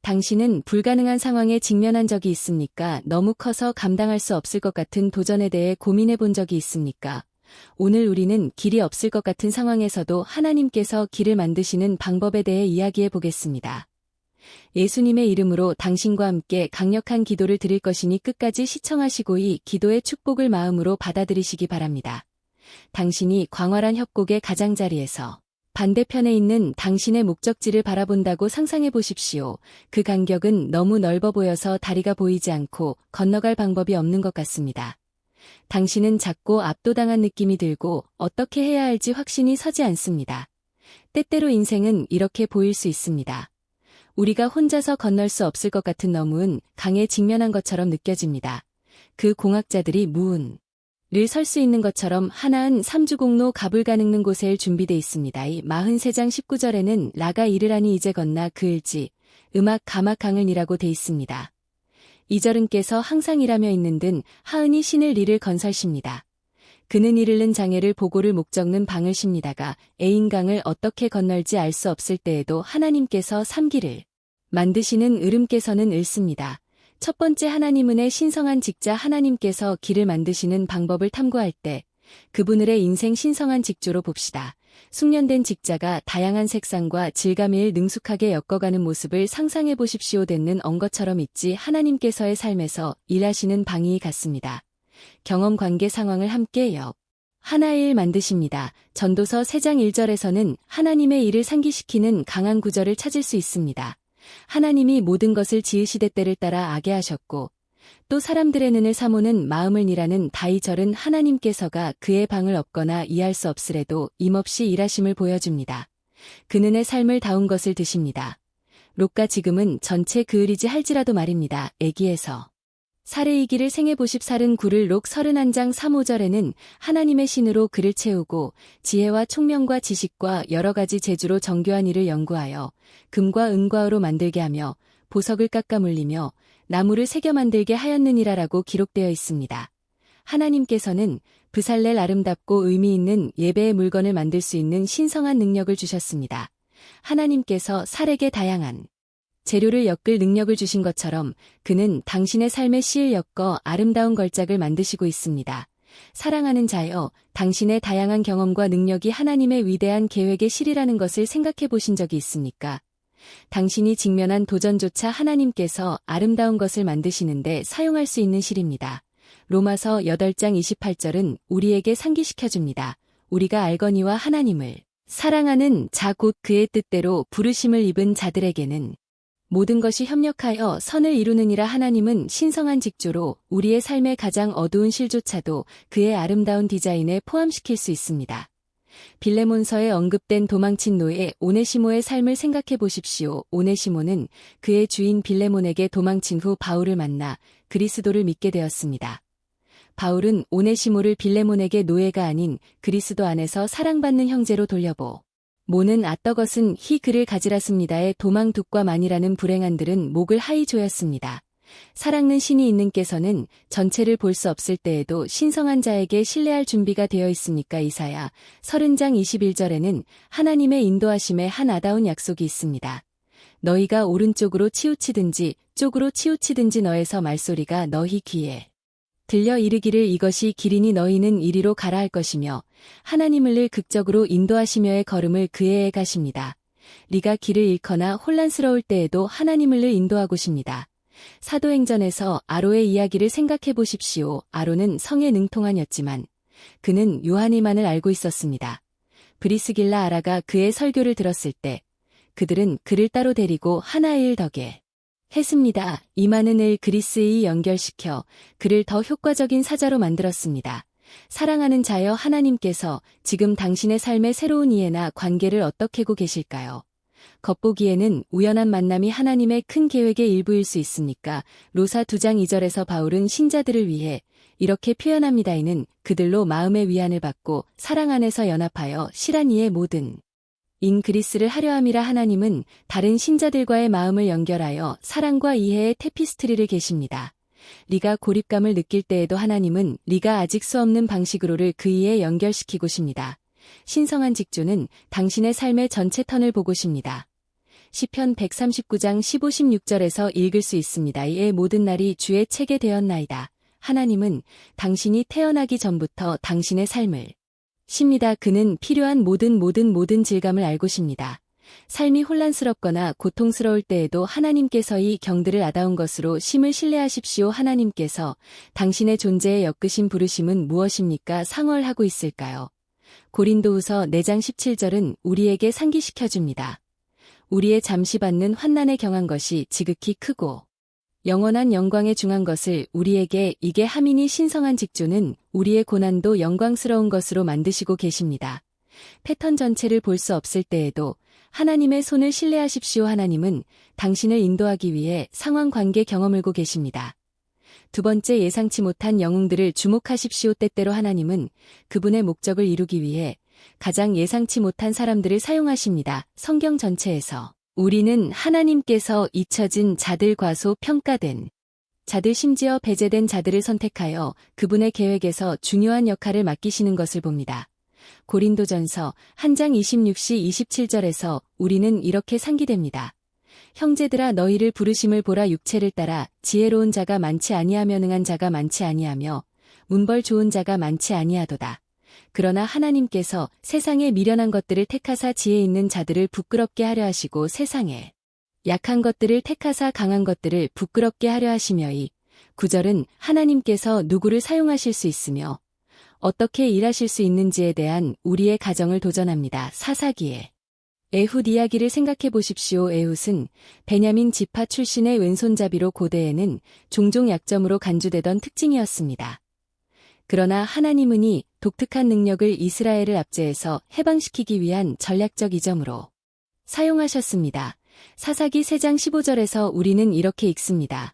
당신은 불가능한 상황에 직면한 적이 있습니까? 너무 커서 감당할 수 없을 것 같은 도전에 대해 고민해 본 적이 있습니까? 오늘 우리는 길이 없을 것 같은 상황에서도 하나님께서 길을 만드시는 방법에 대해 이야기해 보겠습니다. 예수님의 이름으로 당신과 함께 강력한 기도를 드릴 것이니 끝까지 시청하시고 이 기도의 축복을 마음으로 받아들이시기 바랍니다. 당신이 광활한 협곡의 가장자리에서 반대편에 있는 당신의 목적지를 바라본다고 상상해 보십시오. 그 간격은 너무 넓어 보여서 다리가 보이지 않고 건너갈 방법이 없는 것 같습니다. 당신은 작고 압도당한 느낌이 들고 어떻게 해야 할지 확신이 서지 않습니다. 때때로 인생은 이렇게 보일 수 있습니다. 우리가 혼자서 건널 수 없을 것 같은 너무운 강에 직면한 것처럼 느껴집니다. 그 공학자들이 무운을 설 수 있는 것처럼 하나은 삼주공로 갑을 가는 곳에 준비되어 있습니다. 이 43장 19절에는 라가 이르라니 이제 건나 그을지 음악 가막 강을이라고 돼 있습니다. 2절은께서 항상 일하며 있는 듯 하은이 신을 이를 건설십니다. 그는 이르는 장애를 보고를 목적는 방을 십니다가 애인강을 어떻게 건널지 알 수 없을 때에도 하나님께서 삼기를 만드시는 으름께서는 읊습니다. 첫 번째 하나님은의 신성한 직자 하나님께서 길을 만드시는 방법을 탐구할 때 그분들의 인생 신성한 직조로 봅시다. 숙련된 직자가 다양한 색상과 질감을 능숙하게 엮어가는 모습을 상상해 보십시오. 댔는 언것처럼 있지 하나님께서의 삶에서 일하시는 방이 같습니다. 경험 관계 상황을 함께 하나의 일 만드십니다. 전도서 3장 1절에서는 하나님의 일을 상기시키는 강한 구절을 찾을 수 있습니다. 하나님이 모든 것을 지으시되 때를 따라 악에 하셨고 또 사람들의 눈을 사모는 마음을 이라는 다이절은 하나님께서가 그의 방을 엎거나 이해할 수 없으래도 임없이 일하심을 보여줍니다. 그는의 삶을 다운 것을 드십니다. 롯과 지금은 전체 그을이지 할지라도 말입니다. 애기에서 사례이기를 생해보십 살은 구를 록 31장 3-5절에는 하나님의 신으로 그를 채우고 지혜와 총명과 지식과 여러가지 재주로 정교한 일을 연구하여 금과 은과 으로 만들게 하며 보석을 깎아 물리며 나무를 새겨 만들게 하였느니라라고 기록되어 있습니다. 하나님께서는 브살렐 아름답고 의미 있는 예배의 물건을 만들 수 있는 신성한 능력을 주셨습니다. 하나님께서 살에게 다양한 재료를 엮을 능력을 주신 것처럼 그는 당신의 삶의 씨를 엮어 아름다운 걸작을 만드시고 있습니다. 사랑하는 자여, 당신의 다양한 경험과 능력이 하나님의 위대한 계획의 실이라는 것을 생각해 보신 적이 있습니까? 당신이 직면한 도전조차 하나님께서 아름다운 것을 만드시는데 사용할 수 있는 실입니다. 로마서 8장 28절은 우리에게 상기시켜줍니다. 우리가 알거니와 하나님을 사랑하는 자 곧 그의 뜻대로 부르심을 입은 자들에게는 모든 것이 협력하여 선을 이루느니라. 하나님은 신성한 직조로 우리의 삶의 가장 어두운 실조차도 그의 아름다운 디자인에 포함시킬 수 있습니다. 빌레몬서에 언급된 도망친 노예 오네시모의 삶을 생각해 보십시오. 오네시모는 그의 주인 빌레몬에게 도망친 후 바울을 만나 그리스도를 믿게 되었습니다. 바울은 오네시모를 빌레몬에게 노예가 아닌 그리스도 안에서 사랑받는 형제로 돌려보 모는 아떠것은 히 그를 가지랐습니다의 도망둑과 만이라는 불행한들은 목을 하이 조였습니다. 사랑는 신이 있는께서는 전체를 볼 수 없을 때에도 신성한 자에게 신뢰할 준비가 되어 있으니까. 이사야 30장 21절에는 하나님의 인도하심에 한 아다운 약속이 있습니다. 너희가 오른쪽으로 치우치든지 쪽으로 치우치든지 너에서 말소리가 너희 귀에 들려 이르기를 이것이 길이니 너희는 이리로 가라 할 것이며 하나님을 늘 극적으로 인도하시며의 걸음을 그에게 가십니다. 네가 길을 잃거나 혼란스러울 때에도 하나님을 늘 인도하고 십니다. 사도행전에서 아로의 이야기를 생각해 보십시오. 아로는 성에 능통하였지만 그는 요한이만을 알고 있었습니다. 브리스길라 아라가 그의 설교를 들었을 때 그들은 그를 따로 데리고 하나의 일 덕에 했습니다. 이 많은 을 그리스에 연결시켜 그를 더 효과적인 사자로 만들었습니다. 사랑하는 자여, 하나님께서 지금 당신의 삶의 새로운 이해나 관계를 어떻게 하고 계실까요? 겉보기에는 우연한 만남이 하나님의 큰 계획의 일부일 수 있습니까? 로사 2장 2절에서 바울은 신자들을 위해 이렇게 표현합니다. 이는 그들로 마음의 위안을 받고 사랑 안에서 연합하여 실한 이의 모든 인 그리스를 하려함이라. 하나님은 다른 신자들과의 마음을 연결하여 사랑과 이해의 테피스트리를 계십니다. 네가 고립감을 느낄 때에도 하나님은 네가 아직 수 없는 방식으로를 그 이에 연결시키고 십니다. 신성한 직조는 당신의 삶의 전체 턴을 보고 십니다. 시편 139장 15-16절에서 읽을 수 있습니다. 이에 모든 날이 주의 책에 되었나이다. 하나님은 당신이 태어나기 전부터 당신의 삶을 십니다. 그는 필요한 모든 질감을 알고 십니다. 삶이 혼란스럽거나 고통스러울 때에도 하나님께서 이 경들을 아다운 것으로 심을 신뢰하십시오. 하나님께서 당신의 존재에 엮으신 부르심은 무엇입니까? 상월하고 있을까요? 고린도후서 4장 17절은 우리에게 상기시켜줍니다. 우리의 잠시 받는 환난에 경한 것이 지극히 크고 영원한 영광에 중한 것을 우리에게 이게 함이니 신성한 직조는 우리의 고난도 영광스러운 것으로 만드시고 계십니다. 패턴 전체를 볼 수 없을 때에도 하나님의 손을 신뢰하십시오. 하나님은 당신을 인도하기 위해 상황 관계 경험을고 계십니다. 두 번째, 예상치 못한 영웅들을 주목하십시오. 때때로 하나님은 그분의 목적을 이루기 위해 가장 예상치 못한 사람들을 사용하십니다. 성경 전체에서 우리는 하나님께서 잊혀진 자들, 과소 평가된 자들, 심지어 배제된 자들을 선택하여 그분의 계획에서 중요한 역할을 맡기시는 것을 봅니다. 고린도전서 1장 26-27절에서 우리는 이렇게 상기됩니다. 형제들아, 너희를 부르심을 보라. 육체를 따라 지혜로운 자가 많지 아니하며 능한 자가 많지 아니하며 문벌 좋은 자가 많지 아니하도다. 그러나 하나님께서 세상에 미련한 것들을 택하사 지혜 있는 자들을 부끄럽게 하려 하시고 세상에 약한 것들을 택하사 강한 것들을 부끄럽게 하려 하시며. 이 9절은 하나님께서 누구를 사용하실 수 있으며 어떻게 일하실 수 있는지에 대한 우리의 가정을 도전합니다. 사사기의 에훗 이야기를 생각해 보십시오. 에훗은 베냐민 지파 출신의 왼손잡이로 고대에는 종종 약점으로 간주되던 특징이었습니다. 그러나 하나님은 이 독특한 능력을 이스라엘을 압제해서 해방시키기 위한 전략적 이점으로 사용하셨습니다. 사사기 3장 15절에서 우리는 이렇게 읽습니다.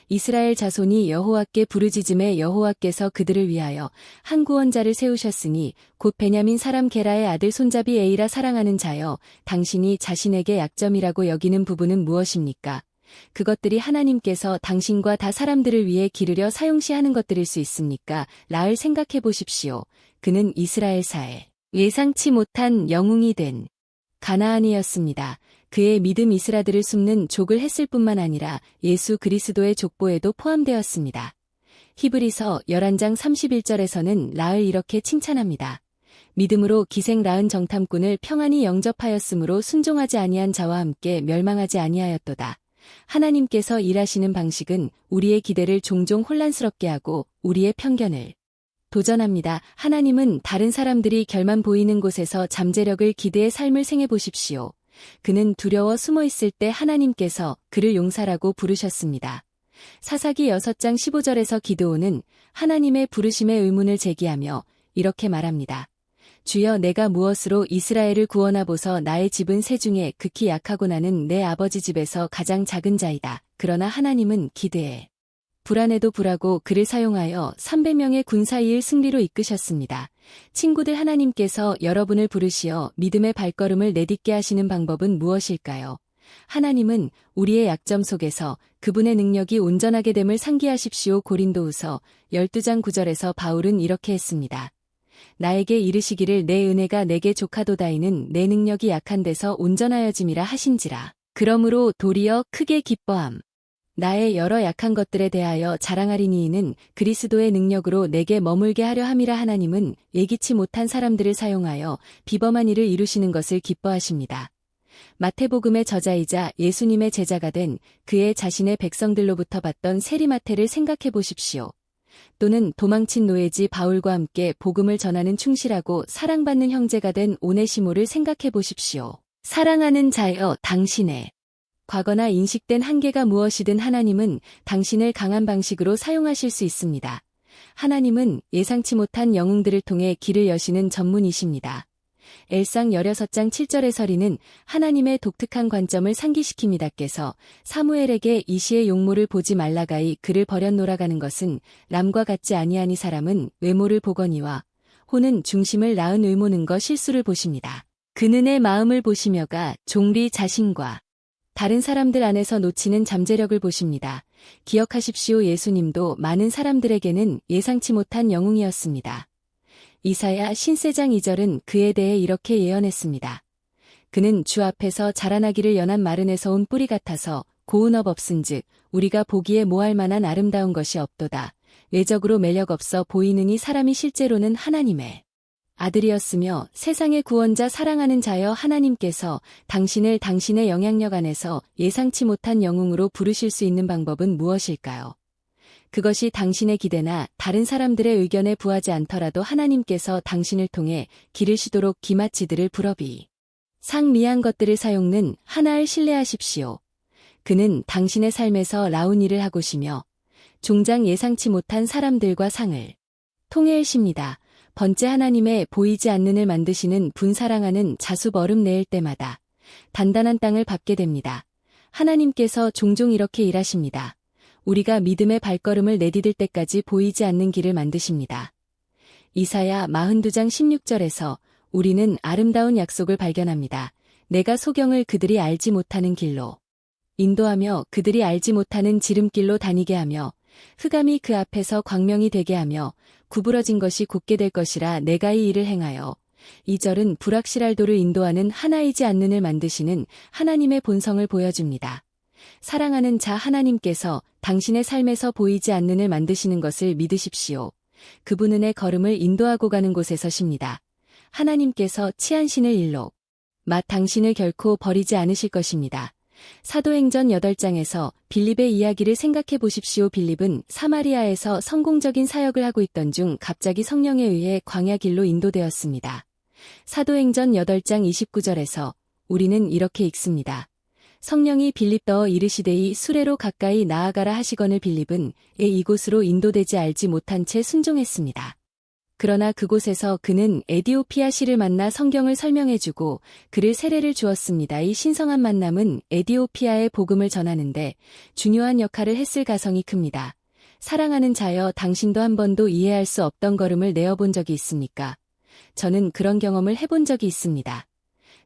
이스라엘 자손이 여호와께 부르짖음에 여호와께서 그들을 위하여 한 구원자를 세우셨으니 곧 베냐민 사람 게라의 아들 손잡이 에이라. 사랑하는 자여, 당신이 자신에게 약점이라고 여기는 부분은 무엇입니까? 그것들이 하나님께서 당신과 다 사람들을 위해 기르려 사용시하는 것들일 수 있습니까? 라을 생각해 보십시오. 그는 이스라엘사에 예상치 못한 영웅이 된 가나안이었습니다. 그의 믿음 이스라엘을 숨는 족을 했을 뿐만 아니라 예수 그리스도의 족보에도 포함되었습니다. 히브리서 11장 31절에서는 라을 이렇게 칭찬합니다. 믿음으로 기생 라은 정탐꾼을 평안히 영접하였으므로 순종하지 아니한 자와 함께 멸망하지 아니하였도다. 하나님께서 일하시는 방식은 우리의 기대를 종종 혼란스럽게 하고 우리의 편견을 도전합니다. 하나님은 다른 사람들이 결만 보이는 곳에서 잠재력을 기대의 삶을 생해 보십시오. 그는 두려워 숨어 있을 때 하나님께서 그를 용사라고 부르셨습니다. 사사기 6장 15절에서 기드온은 하나님의 부르심의 의문을 제기하며 이렇게 말합니다. 주여, 내가 무엇으로 이스라엘을 구원하보서 나의 집은 새 중에 극히 약하고 나는 내 아버지 집에서 가장 작은 자이다. 그러나 하나님은 기드에 불안에도 불하고 그를 사용하여 300명의 군사이을 승리로 이끄셨습니다. 친구들, 하나님께서 여러분을 부르시어 믿음의 발걸음을 내딛게 하시는 방법은 무엇일까요? 하나님은 우리의 약점 속에서 그분의 능력이 온전하게 됨을 상기하십시오. 고린도후서 12장 9절에서 바울은 이렇게 했습니다. 나에게 이르시기를 내 은혜가 내게 족하도다이는 내 능력이 약한 데서 온전하여짐이라 하신지라. 그러므로 도리어 크게 기뻐함. 나의 여러 약한 것들에 대하여 자랑하리니 이는 그리스도의 능력으로 내게 머물게 하려 함이라. 하나님은 예기치 못한 사람들을 사용하여 비범한 일을 이루시는 것을 기뻐하십니다. 마태복음의 저자이자 예수님의 제자가 된 그의 자신의 백성들로부터 받던 세리마태를 생각해 보십시오. 또는 도망친 노예지 바울과 함께 복음을 전하는 충실하고 사랑받는 형제가 된 오네시모를 생각해 보십시오. 사랑하는 자여, 당신의 과거나 인식된 한계가 무엇이든 하나님은 당신을 강한 방식으로 사용하실 수 있습니다. 하나님은 예상치 못한 영웅들을 통해 길을 여시는 전문이십니다. 엘상 16장 7절의 서리는 하나님의 독특한 관점을 상기시킵니다. 께서 사무엘에게 이시의 용모를 보지 말라가이 그를 버렸노라가는 것은 람과 같지 아니하니 사람은 외모를 보거니와 호는 중심을 낳은 의모는 거 실수를 보십니다. 그는 의 마음을 보시며가 종리 자신과 다른 사람들 안에서 놓치는 잠재력을 보십니다. 기억하십시오. 예수님도 많은 사람들에게는 예상치 못한 영웅이었습니다. 이사야 신세장 2절은 그에 대해 이렇게 예언했습니다. 그는 주 앞에서 자라나기를 연한 마른에서 온 뿌리 같아서 고운 업 없은즉 우리가 보기에 모할 만한 아름다운 것이 없도다. 외적으로 매력 없어 보이느니 사람이 실제로는 하나님의 아들이었으며 세상의 구원자 사랑하는 자여 하나님께서 당신을 당신의 영향력 안에서 예상치 못한 영웅으로 부르실 수 있는 방법은 무엇일까요? 그것이 당신의 기대나 다른 사람들의 의견에 부하지 않더라도 하나님께서 당신을 통해 기르시도록 기마치들을 부러비 상미한 것들을 사용는 하나를 신뢰하십시오. 그는 당신의 삶에서 라운 일을 하고시며 종장 예상치 못한 사람들과 상을 통해 일십니다. 번째 하나님의 보이지 않는 을 만드시는 분 사랑하는 자수 얼음 내일 때마다 단단한 땅을 밟게 됩니다. 하나님께서 종종 이렇게 일하십니다. 우리가 믿음의 발걸음을 내디딜 때까지 보이지 않는 길을 만드십니다. 이사야 42장 16절에서 우리는 아름다운 약속을 발견합니다. 내가 소경을 그들이 알지 못하는 길로 인도하며 그들이 알지 못하는 지름길로 다니게 하며 흑암이 그 앞에서 광명이 되게 하며 구부러진 것이 곧게 될 것이라 내가 이 일을 행하여 2절은 불확실할 도를 인도하는 하나이지 않는 을 만드시는 하나님의 본성을 보여줍니다. 사랑하는 자 하나님께서 당신의 삶에서 보이지 않는 을 만드시는 것을 믿으십시오. 그분은 의 걸음을 인도하고 가는 곳에 서십니다. 하나님께서 치안신을 일로 당신을 결코 버리지 않으실 것입니다. 사도행전 8장에서 빌립의 이야기를 생각해 보십시오. 빌립은 사마리아에서 성공적인 사역을 하고 있던 중 갑자기 성령에 의해 광야 길로 인도되었습니다. 사도행전 8장 29절에서 우리는 이렇게 읽습니다. 성령이 빌립 더어 이르시되이 수레로 가까이 나아가라 하시거늘 빌립은 이곳으로 인도되지 알지 못한 채 순종했습니다. 그러나 그곳에서 그는 에디오피아 씨를 만나 성경을 설명해주고 그를 세례를 주었습니다. 이 신성한 만남은 에디오피아의 복음을 전하는데 중요한 역할을 했을 가성이 큽니다. 사랑하는 자여 당신도 한 번도 이해할 수 없던 걸음을 내어본 적이 있습니까? 저는 그런 경험을 해본 적이 있습니다.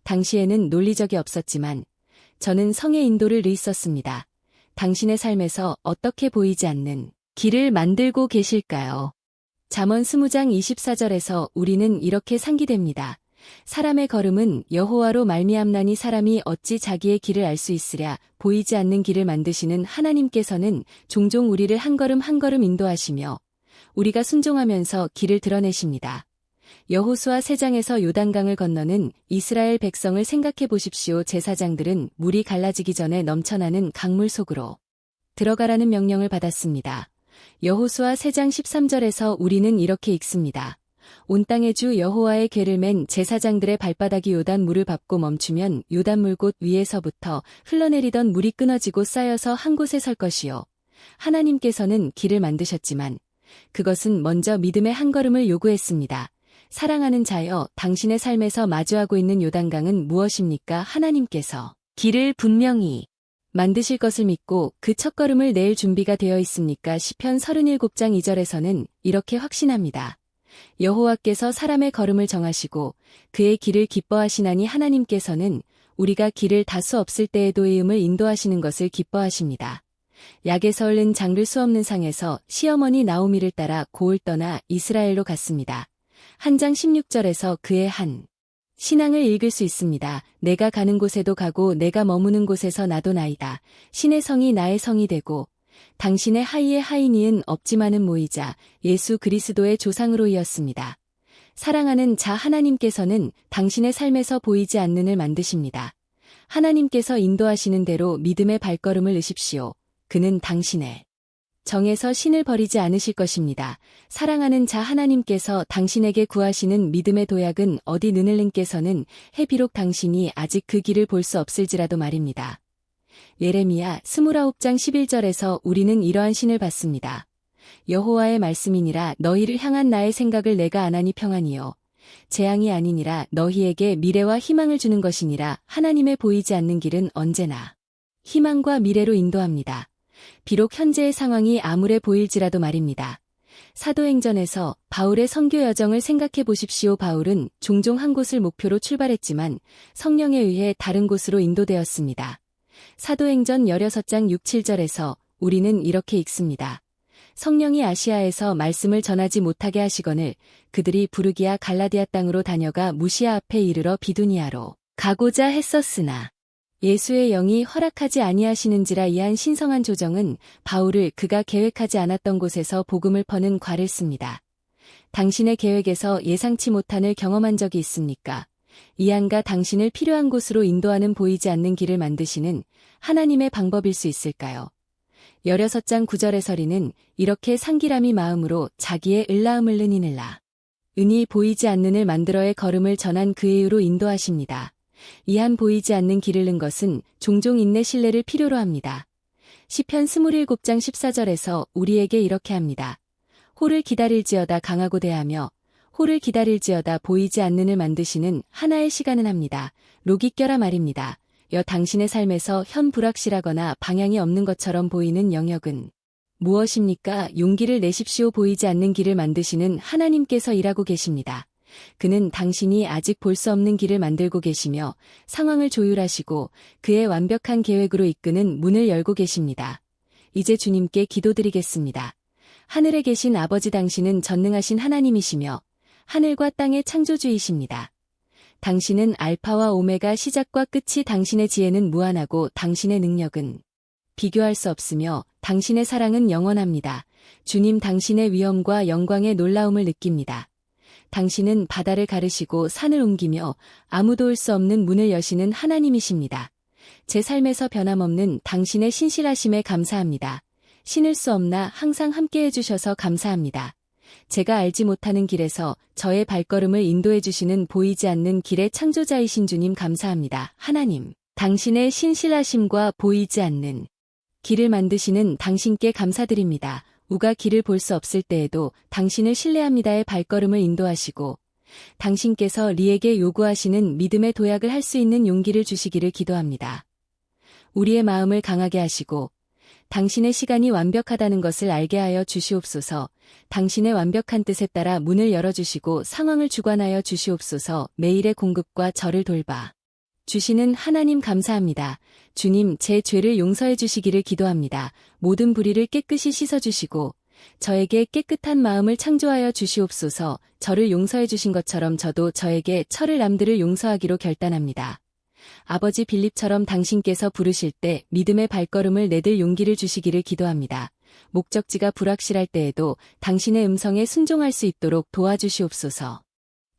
당시에는 논리적이 없었지만 저는 성의 인도를 있었습니다. 당신의 삶에서 어떻게 보이지 않는 길을 만들고 계실까요? 잠언 20장 24절에서 우리는 이렇게 상기됩니다. 사람의 걸음은 여호와로 말미암나니 사람이 어찌 자기의 길을 알 수 있으랴. 보이지 않는 길을 만드시는 하나님께서는 종종 우리를 한 걸음 한 걸음 인도하시며 우리가 순종하면서 길을 드러내십니다. 여호수아 3장에서 요단강을 건너는 이스라엘 백성을 생각해 보십시오. 제사장들은 물이 갈라지기 전에 넘쳐나는 강물 속으로 들어가라는 명령을 받았습니다. 여호수아 3장 13절에서 우리는 이렇게 읽습니다. 온 땅의 주 여호와의 궤를 맨 제사장들의 발바닥이 요단 물을 밟고 멈추면 요단물 곳 위에서부터 흘러내리던 물이 끊어지고 쌓여서 한 곳에 설 것이요. 하나님께서는 길을 만드셨지만 그것은 먼저 믿음의 한 걸음을 요구했습니다. 사랑하는 자여, 당신의 삶에서 마주하고 있는 요단강은 무엇입니까? 하나님께서 길을 분명히 만드실 것을 믿고 그 첫걸음을 내일 준비가 되어 있습니까? 시편 37장 2절에서는 이렇게 확신합니다. 여호와께서 사람의 걸음을 정하시고 그의 길을 기뻐하시나니 하나님께서는 우리가 길을 다수 없을 때에도 이음을 인도하시는 것을 기뻐하십니다. 약에서 얼른 장를 수 없는 상에서 시어머니 나오미를 따라 고을 떠나 이스라엘로 갔습니다. 한 장 16절에서 그의 한 신앙을 읽을 수 있습니다. 내가 가는 곳에도 가고 내가 머무는 곳에서 나도 나이다. 신의 성이 나의 성이 되고 당신의 하이의 하이니은 없지만은 모이자 예수 그리스도의 조상으로이었습니다. 사랑하는 자 하나님께서는 당신의 삶에서 보이지 않는 을 만드십니다. 하나님께서 인도하시는 대로 믿음의 발걸음을 으십시오. 그는 당신의 정에서 신을 버리지 않으실 것입니다. 사랑하는 자 하나님께서 당신에게 구하시는 믿음의 도약은 어디 느늘님께서는 비록 당신이 아직 그 길을 볼 수 없을지라도 말입니다. 예레미야 29장 11절에서 우리는 이러한 신을 받습니다. 여호와의 말씀이니라 너희를 향한 나의 생각을 내가 아나니 평안이요 재앙이 아니니라 너희에게 미래와 희망을 주는 것이니라. 하나님의 보이지 않는 길은 언제나 희망과 미래로 인도합니다. 비록 현재의 상황이 암울해 보일지라도 말입니다. 사도행전에서 바울의 선교 여정을 생각해 보십시오. 바울은 종종 한 곳을 목표로 출발했지만 성령에 의해 다른 곳으로 인도되었습니다. 사도행전 16장 6, 7절에서 우리는 이렇게 읽습니다. 성령이 아시아에서 말씀을 전하지 못하게 하시거늘 그들이 부르기아 갈라디아 땅으로 다녀가 무시아 앞에 이르러 비두니아로 가고자 했었으나 예수의 영이 허락하지 아니하시는지라. 이한 신성한 조정은 바울을 그가 계획하지 않았던 곳에서 복음을 퍼는 과를 씁니다. 당신의 계획에서 예상치 못한을 경험한 적이 있습니까? 이한과 당신을 필요한 곳으로 인도하는 보이지 않는 길을 만드시는 하나님의 방법일 수 있을까요? 16장 9절의 서리는 이렇게 상기람이 마음으로 자기의 을라음을 느니늘라. 은이 보이지 않는을 만들어의 걸음을 전한 그의 이유로 인도하십니다. 이한 보이지 않는 길을 는 것은 종종 인내 신뢰를 필요로 합니다. 시편 27장 14절에서 우리에게 이렇게 합니다. 호를 기다릴지어다 강하고 대하며 호를 기다릴지어다 보이지 않는을 만드시는 하나의 시간은 합니다. 로기껴라 말입니다. 당신의 삶에서 현 불확실하거나 방향이 없는 것처럼 보이는 영역은 무엇입니까? 용기를 내십시오. 보이지 않는 길을 만드시는 하나님께서 일하고 계십니다. 그는 당신이 아직 볼 수 없는 길을 만들고 계시며 상황을 조율하시고 그의 완벽한 계획으로 이끄는 문을 열고 계십니다. 이제 주님께 기도드리겠습니다. 하늘에 계신 아버지, 당신은 전능하신 하나님이시며 하늘과 땅의 창조주이십니다. 당신은 알파와 오메가, 시작과 끝이 당신의 지혜는 무한하고 당신의 능력은 비교할 수 없으며 당신의 사랑은 영원합니다. 주님, 당신의 위엄과 영광의 놀라움을 느낍니다. 당신은 바다를 가르시고 산을 옮기며 아무도 올 수 없는 문을 여시는 하나님이십니다. 제 삶에서 변함없는 당신의 신실하심에 감사합니다. 신을 수 없나 항상 함께 해주셔서 감사합니다. 제가 알지 못하는 길에서 저의 발걸음을 인도해 주시는 보이지 않는 길의 창조자이신 주님 감사합니다. 하나님, 당신의 신실하심과 보이지 않는 길을 만드시는 당신께 감사드립니다. 우가 길을 볼 수 없을 때에도 당신을 신뢰합니다의 발걸음을 인도하시고 당신께서 리에게 요구하시는 믿음의 도약을 할 수 있는 용기를 주시기를 기도합니다. 우리의 마음을 강하게 하시고 당신의 시간이 완벽하다는 것을 알게 하여 주시옵소서. 당신의 완벽한 뜻에 따라 문을 열어주시고 상황을 주관하여 주시옵소서. 매일의 공급과 저를 돌봐 주시는 하나님 감사합니다. 주님, 제 죄를 용서해 주시기를 기도합니다. 모든 불의를 깨끗이 씻어주시고 저에게 깨끗한 마음을 창조하여 주시옵소서. 저를 용서해 주신 것처럼 저도 저에게 철을 남들을 용서하기로 결단합니다. 아버지 빌립처럼 당신께서 부르실 때 믿음의 발걸음을 내들 용기를 주시기를 기도합니다. 목적지가 불확실할 때에도 당신의 음성에 순종할 수 있도록 도와주시옵소서.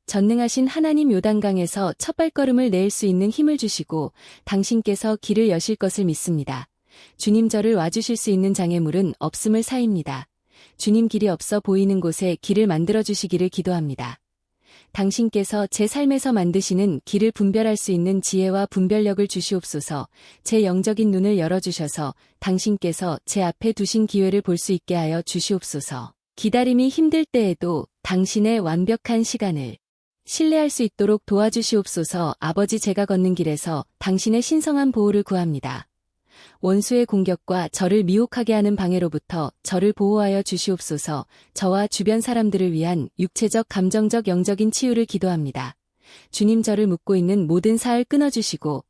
전능하신 하나님, 요단강에서 첫 발걸음을 내일 수 있는 힘을 주시고 당신께서 길을 여실 것을 믿습니다. 주님, 저를 와주실 수 있는 장애물은 없음을 사입니다. 주님, 길이 없어 보이는 곳에 길을 만들어주시기를 기도합니다. 당신께서 제 삶에서 만드시는 길을 분별할 수 있는 지혜와 분별력을 주시옵소서. 제 영적인 눈을 열어주셔서 당신께서 제 앞에 두신 기회를 볼 수 있게 하여 주시옵소서. 기다림이 힘들 때에도 당신의 완벽한 시간을 신뢰할 수 있도록 도와주시옵소서. 아버지, 제가 걷는 길에서 당신의 신성한 보호를 구합니다. 원수의 공격과 저를 미혹하게 하는 방해로부터 저를 보호하여 주시옵소서. 저와 주변 사람들을 위한 육체적, 감정적, 영적인 치유를 기도합니다. 주님, 저를 묶고 있는 모든 사을 끊어주시고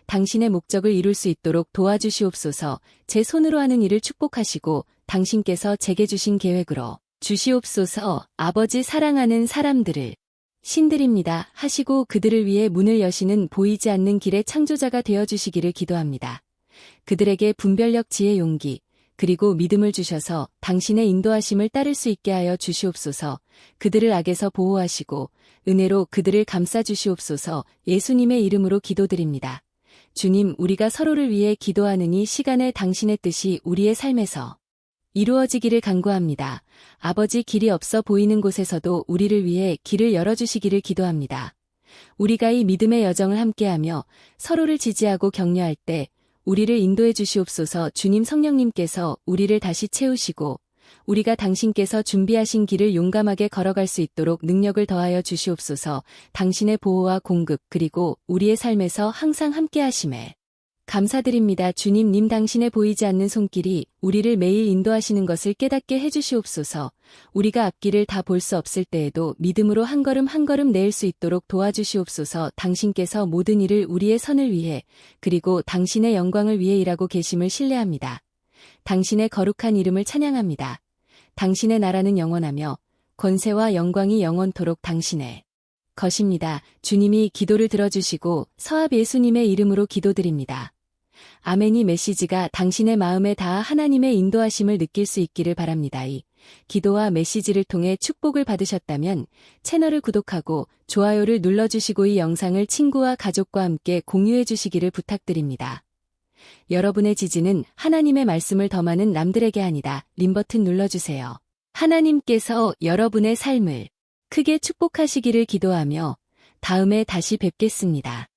당신의 목적을 이룰 수 있도록 도와주시옵소서. 제 손으로 하는 일을 축복하시고 당신께서 제게 주신 계획으로 주시옵소서. 아버지, 사랑하는 사람들을 신들입니다 하시고 그들을 위해 문을 여시는 보이지 않는 길의 창조자가 되어주시기를 기도합니다. 그들에게 분별력, 지혜, 용기, 그리고 믿음을 주셔서 당신의 인도하심을 따를 수 있게 하여 주시옵소서. 그들을 악에서 보호하시고 은혜로 그들을 감싸주시옵소서. 예수님의 이름으로 기도드립니다. 주님, 우리가 서로를 위해 기도하는 이 시간에 당신의 뜻이 우리의 삶에서 이루어지기를 간구합니다. 아버지, 길이 없어 보이는 곳에서도 우리를 위해 길을 열어주시기를 기도합니다. 우리가 이 믿음의 여정을 함께하며 서로를 지지하고 격려할 때 우리를 인도해 주시옵소서. 주님, 성령님께서 우리를 다시 채우시고 우리가 당신께서 준비하신 길을 용감하게 걸어갈 수 있도록 능력을 더하여 주시옵소서. 당신의 보호와 공급, 그리고 우리의 삶에서 항상 함께 하심에 감사드립니다. 주님, 당신의 보이지 않는 손길이 우리를 매일 인도하시는 것을 깨닫게 해주시옵소서. 우리가 앞길을 다 볼 수 없을 때에도 믿음으로 한 걸음 한 걸음 내일 수 있도록 도와주시옵소서. 당신께서 모든 일을 우리의 선을 위해 그리고 당신의 영광을 위해 일하고 계심을 신뢰합니다. 당신의 거룩한 이름을 찬양합니다. 당신의 나라는 영원하며 권세와 영광이 영원토록 당신의 것입니다. 주님이 기도를 들어주시고 서합 예수님의 이름으로 기도드립니다. 아멘이 메시지가 당신의 마음에 닿아 하나님의 인도하심을 느낄 수 있기를 바랍니다. 이 기도와 메시지를 통해 축복을 받으셨다면 채널을 구독하고 좋아요를 눌러주시고 이 영상을 친구와 가족과 함께 공유해 주시기를 부탁드립니다. 여러분의 지지는 하나님의 말씀을 더 많은 남들에게 하니다. 림버튼 눌러주세요. 하나님께서 여러분의 삶을 크게 축복하시기를 기도하며 다음에 다시 뵙겠습니다.